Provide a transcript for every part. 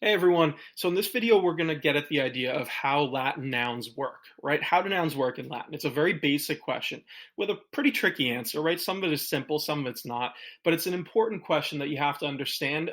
Hey everyone. So in this video, we're going to get at the idea of how Latin nouns work, right? How do nouns work in Latin? It's a very basic question with a pretty tricky answer, right? Some of it is simple, some of it's not, but it's an important question that you have to understand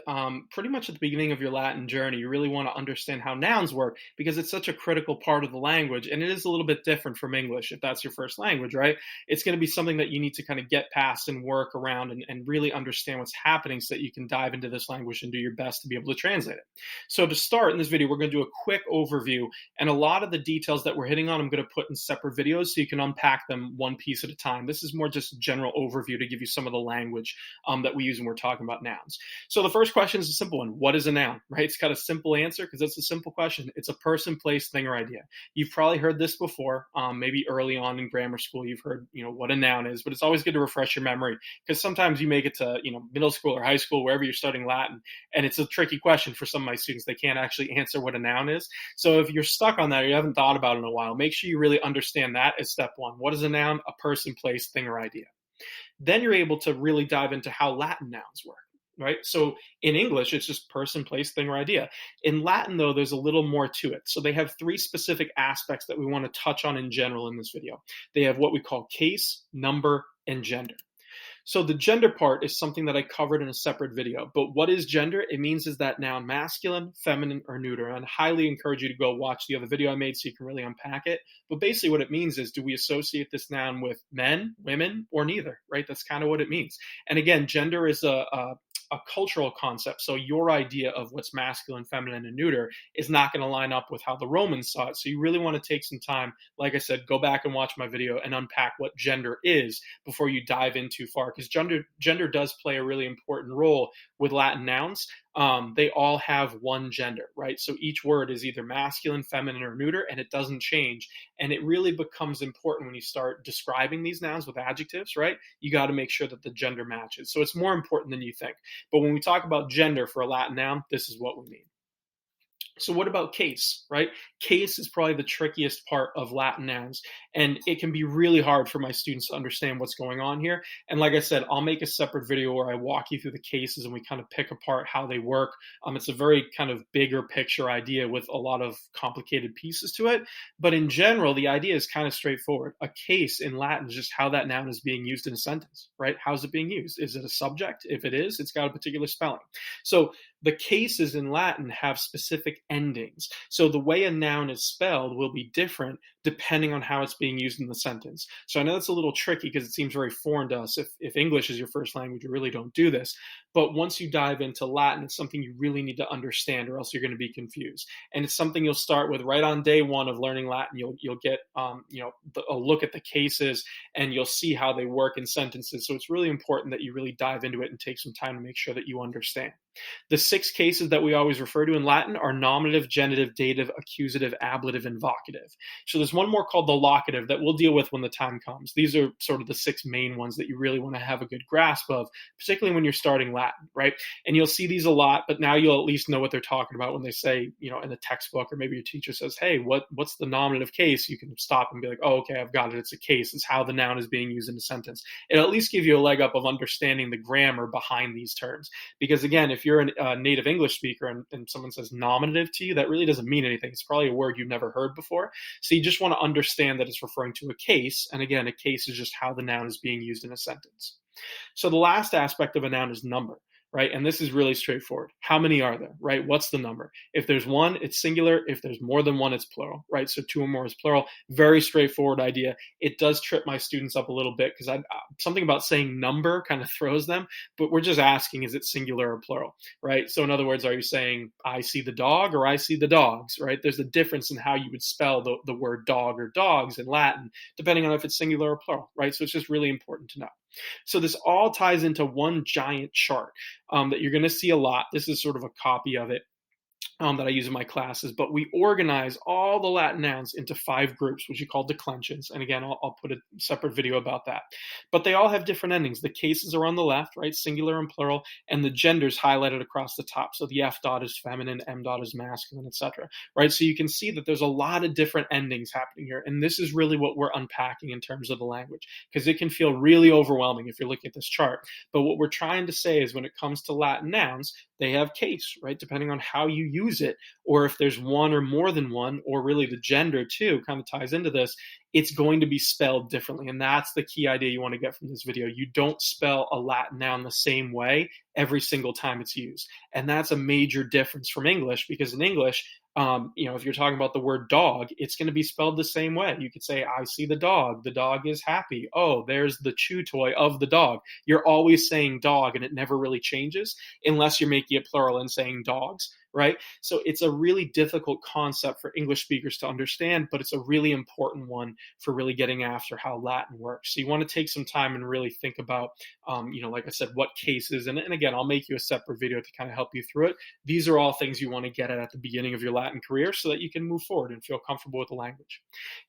pretty much at the beginning of your Latin journey. You really want to understand how nouns work because it's such a critical part of the language, and it is a little bit different from English if that's your first language, right? It's going to be something that you need to kind of get past and work around and really understand what's happening so that you can dive into this language and do your best to be able to translate it. So to start in this video, we're going to do a quick overview, and a lot of the details that we're hitting on, I'm going to put in separate videos so you can unpack them one piece at a time. This is more just a general overview to give you some of the language that we use when we're talking about nouns. So the first question is a simple one. What is a noun, right? It's got a simple answer because it's a simple question. It's a person, place, thing, or idea. You've probably heard this before, maybe early on in grammar school, you've heard, what a noun is, but it's always good to refresh your memory because sometimes you make it to, middle school or high school, wherever you're studying Latin, and it's a tricky question for some of my students. They can't actually answer what a noun is. So if you're stuck on that or you haven't thought about it in a while, make sure you really understand that as step one. What is a noun? A person, place, thing, or idea. Then you're able to really dive into how Latin nouns work. Right? So in English, it's just person, place, thing, or idea. In Latin, though, there's a little more to it. So they have three specific aspects that we want to touch on in general in this video. They have what we call case, number, and gender. So the gender part is something that I covered in a separate video. But what is gender? It means is that noun masculine, feminine, or neuter. And I highly encourage you to go watch the other video I made so you can really unpack it. But basically what it means is, do we associate this noun with men, women, or neither, right? That's kind of what it means. And again, gender is a cultural concept. So your idea of what's masculine, feminine, and neuter is not going to line up with how the Romans saw it. So you really want to take some time, like I said, go back and watch my video and unpack what gender is before you dive in too far, because gender does play a really important role with Latin nouns. They all have one gender, right? So each word is either masculine, feminine, or neuter, and it doesn't change. And it really becomes important when you start describing these nouns with adjectives, right? You got to make sure that the gender matches. So it's more important than you think. But when we talk about gender for a Latin noun, this is what we mean. So what about case, right? Case is probably the trickiest part of Latin nouns, and it can be really hard for my students to understand what's going on here. And like I said, I'll make a separate video where I walk you through the cases and we kind of pick apart how they work. It's a very kind of bigger picture idea with a lot of complicated pieces to it. But in general, the idea is kind of straightforward. A case in Latin is just how that noun is being used in a sentence, right? How's it being used? Is it a subject? If it is, it's got a particular spelling. So the cases in Latin have specific endings. So the way a noun is spelled will be different depending on how it's being used in the sentence. So I know that's a little tricky because it seems very foreign to us. If English is your first language, you really don't do this. But once you dive into Latin, it's something you really need to understand or else you're going to be confused. And it's something you'll start with right on day one of learning Latin. You'll get a look at the cases and you'll see how they work in sentences. So it's really important that you really dive into it and take some time to make sure that you understand. The six cases that we always refer to in Latin are nominative, genitive, dative, accusative, ablative, and vocative. So there's one more called the locative that we'll deal with when the time comes. These are sort of the six main ones that you really want to have a good grasp of, particularly when you're starting Latin, right? And you'll see these a lot, but now you'll at least know what they're talking about when they say, in the textbook, or maybe your teacher says, hey, what's the nominative case? You can stop and be like, oh, okay, I've got it. It's a case. It's how the noun is being used in a sentence. It'll at least give you a leg up of understanding the grammar behind these terms. Because again, if you're a native English speaker and someone says nominative to you, that really doesn't mean anything. It's probably a word you've never heard before. So you just want to understand that it's referring to a case. And again, a case is just how the noun is being used in a sentence. So the last aspect of a noun is number. Right? And this is really straightforward. How many are there, right? What's the number? If there's one, it's singular. If there's more than one, it's plural, right? So two or more is plural. Very straightforward idea. It does trip my students up a little bit because something about saying number kind of throws them, but we're just asking, is it singular or plural, right? So in other words, are you saying, I see the dog or I see the dogs, right? There's a difference in how you would spell the word dog or dogs in Latin, depending on if it's singular or plural, right? So it's just really important to know. So this all ties into one giant chart that you're going to see a lot. This is sort of a copy of it that I use in my classes, but we organize all the Latin nouns into 5 groups, which you call declensions. And again, I'll put a separate video about that. But they all have different endings. The cases are on the left, right? Singular and plural, and the genders highlighted across the top. So the F dot is feminine, M dot is masculine, etc. Right? So you can see that there's a lot of different endings happening here. And this is really what we're unpacking in terms of the language, because it can feel really overwhelming if you're looking at this chart. But what we're trying to say is when it comes to Latin nouns, they have case, right? Depending on how you use it, or if there's one or more than one, or really the gender too, kind of ties into this, it's going to be spelled differently. And that's the key idea you want to get from this video. You don't spell a Latin noun the same way every single time it's used. And that's a major difference from English, because in English, if you're talking about the word dog, it's going to be spelled the same way. You could say, I see the dog is happy. Oh, there's the chew toy of the dog. You're always saying dog, and it never really changes unless you're making it plural and saying dogs, right? So it's a really difficult concept for English speakers to understand, but it's a really important one for really getting after how Latin works. So you want to take some time and really think about, like I said, what cases, and again, I'll make you a separate video to kind of help you through it. These are all things you want to get at the beginning of your Latin career so that you can move forward and feel comfortable with the language.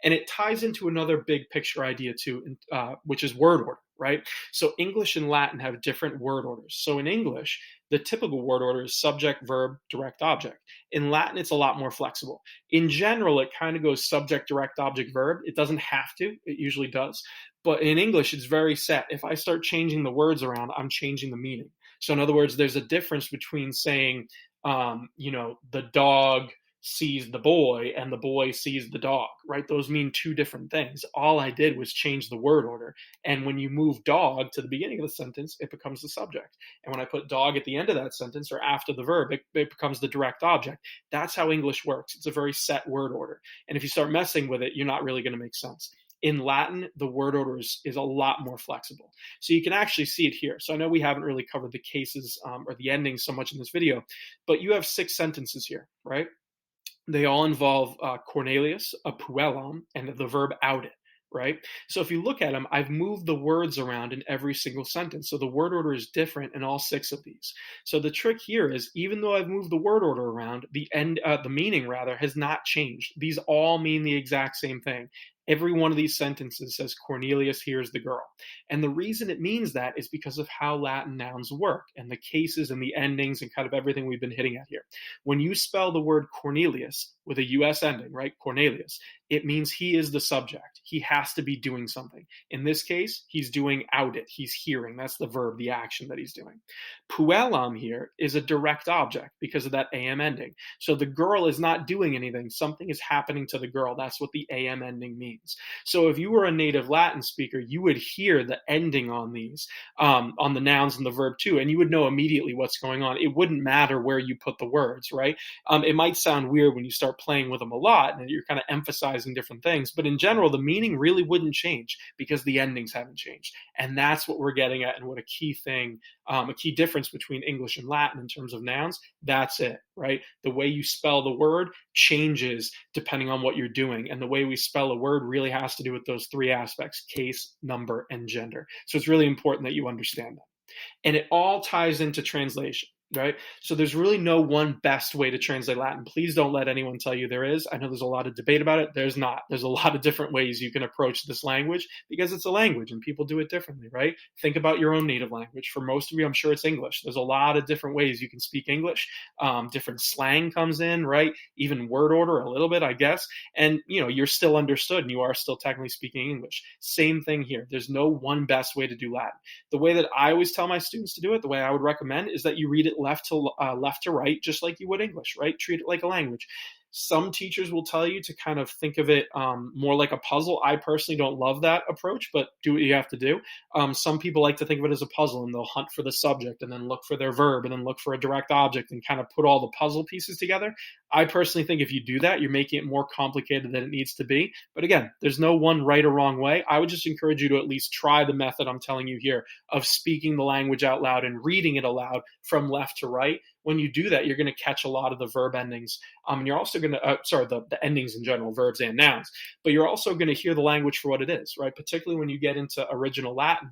And it ties into another big picture idea too, which is word order, right? So English and Latin have different word orders. So in English, the typical word order is subject, verb, direct object. In Latin, it's a lot more flexible. In general, it kind of goes subject, direct object, verb. It doesn't have to, it usually does. But in English, it's very set. If I start changing the words around, I'm changing the meaning. So in other words, there's a difference between saying, the dog sees the boy and the boy sees the dog, right? Those mean two different things. All I did was change the word order. And when you move dog to the beginning of the sentence, it becomes the subject. And when I put dog at the end of that sentence or after the verb, it becomes the direct object. That's how English works. It's a very set word order. And if you start messing with it, you're not really going to make sense. In Latin, the word order is a lot more flexible. So you can actually see it here. So I know we haven't really covered the cases or the endings so much in this video, but you have 6 sentences here, right? They all involve Cornelius, a puellam, and the verb outed, right? So if you look at them, I've moved the words around in every single sentence. So the word order is different in all 6 of these. So the trick here is, even though I've moved the word order around, the meaning rather has not changed. These all mean the exact same thing. Every one of these sentences says Cornelius hears the girl. And the reason it means that is because of how Latin nouns work and the cases and the endings and kind of everything we've been hitting at here. When you spell the word Cornelius with a US ending, right, Cornelius, it means he is the subject. He has to be doing something. In this case, he's doing outed. He's hearing. That's the verb, the action that he's doing. Puellam here is a direct object because of that am ending. So the girl is not doing anything. Something is happening to the girl. That's what the am ending means. So if you were a native Latin speaker, you would hear the ending on these, on the nouns and the verb too, and you would know immediately what's going on. It wouldn't matter where you put the words, right? It might sound weird when you start playing with them a lot and you're kind of emphasizing different things, but in general, the meaning really wouldn't change because the endings haven't changed. And that's what we're getting at, and what a key thing, a key difference between English and Latin in terms of nouns. That's it, right? The way you spell the word changes depending on what you're doing. And the way we spell a word really has to do with those 3 aspects: case, number, and gender. So it's really important that you understand that. And it all ties into translation, right? So there's really no one best way to translate Latin. Please don't let anyone tell you there is. I know there's a lot of debate about it. There's not. There's a lot of different ways you can approach this language because it's a language and people do it differently, right? Think about your own native language. For most of you, I'm sure it's English. There's a lot of different ways you can speak English. Different slang comes in, right? Even word order a little bit, I guess. And, you're still understood and you are still technically speaking English. Same thing here. There's no one best way to do Latin. The way that I always tell my students to do it, the way I would recommend, is that you read it left to right, just like you would English, right? Treat it like a language. Some teachers will tell you to kind of think of it more like a puzzle. I personally don't love that approach, but do what you have to do. Some people like to think of it as a puzzle, and they'll hunt for the subject and then look for their verb and then look for a direct object and kind of put all the puzzle pieces together. I personally think if you do that, you're making it more complicated than it needs to be. But again, there's no one right or wrong way. I would just encourage you to at least try the method I'm telling you here of speaking the language out loud and reading it aloud from left to right. When you do that, you're going to catch a lot of the verb endings. And you're also going to, the endings in general, verbs and nouns. But you're also going to hear the language for what it is, right? Particularly when you get into original Latin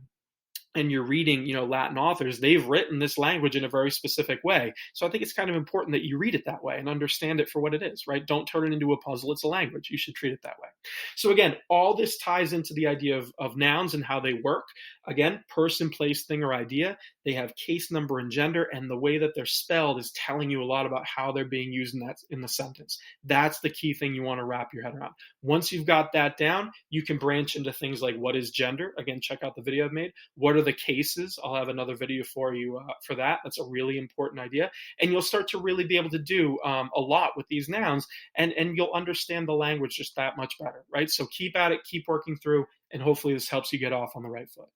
and you're reading, Latin authors, they've written this language in a very specific way. So I think it's kind of important that you read it that way and understand it for what it is, right? Don't turn it into a puzzle. It's a language. You should treat it that way. So again, all this ties into the idea of nouns and how they work. Again, person, place, thing, or idea. They have case, number, and gender, and the way that they're spelled is telling you a lot about how they're being used in the sentence. That's the key thing you want to wrap your head around. Once you've got that down, you can branch into things like, what is gender? Again, check out the video I've made. What are the cases. I'll have another video for you for that. That's a really important idea. And you'll start to really be able to do a lot with these nouns, and you'll understand the language just that much better, right? So keep at it, keep working through, and hopefully this helps you get off on the right foot.